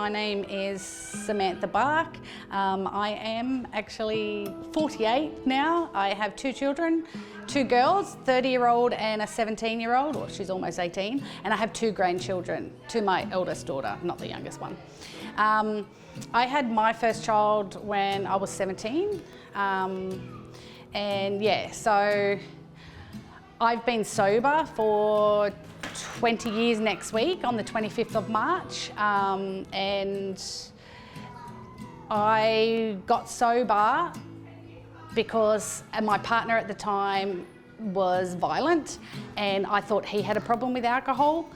My name is Samantha Bach. I am actually 48 now. I have 2 children, 2 girls, 30-year-old and a 17-year-old, or she's almost 18, and I have 2 grandchildren, to my eldest daughter, not the youngest one. I had my first child when I was 17, and yeah, so I've been sober for 20 years next week on the 25th of March, and I got sober because my partner at the time was violent and I thought he had a problem with alcohol.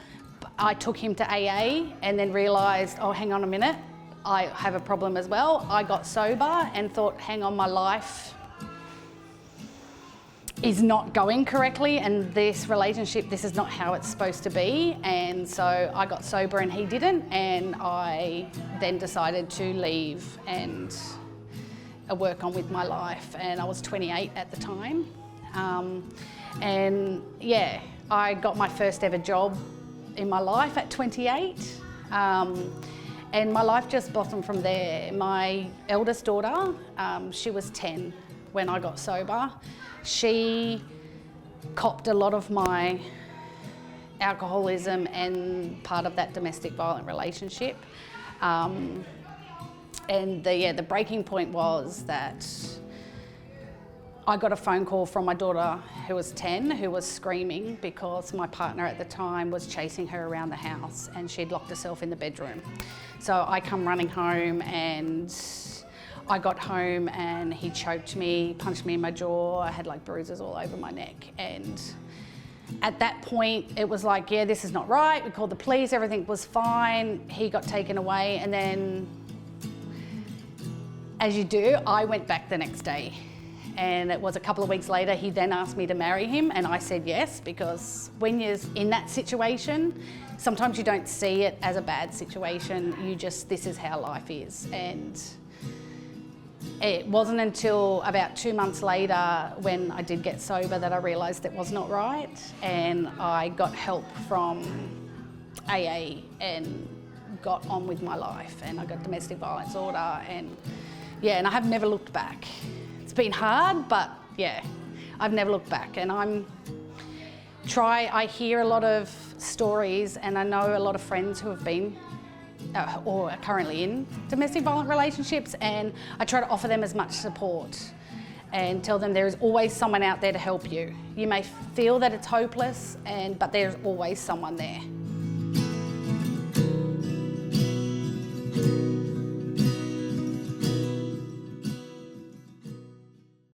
I took him to AA and then realised, oh, hang on a minute, I have a problem as well. I got sober and thought, hang on, my life is not going correctly, and this relationship, this is not how it's supposed to be. And so I got sober and he didn't, and I then decided to leave and work on with my life. And I was 28 at the time. And yeah, I got my first ever job in my life at 28. And my life just blossomed from there. My eldest daughter, she was 10 when I got sober. She copped a lot of my alcoholism and part of that domestic violent relationship. And the breaking point was that I got a phone call from my daughter who was 10, who was screaming because my partner at the time was chasing her around the house and she'd locked herself in the bedroom. So I come running home, and I got home and he choked me, punched me in my jaw. I had like bruises all over my neck. And at that point, it was like, yeah, this is not right. We called the police, everything was fine. He got taken away, and then, as you do, I went back the next day. And it was a couple of weeks later, he then asked me to marry him, and I said yes, because when you're in that situation, sometimes you don't see it as a bad situation. You just, this is how life is. And it wasn't until about 2 months later, when I did get sober, that I realised it was not right, and I got help from AA and got on with my life, and I got domestic violence order, and yeah, and I have never looked back. It's been hard, but yeah, I've never looked back. And I hear a lot of stories, and I know a lot of friends who have been or are currently in domestic violent relationships, and I try to offer them as much support and tell them there is always someone out there to help you. You may feel that it's hopeless, but there's always someone there.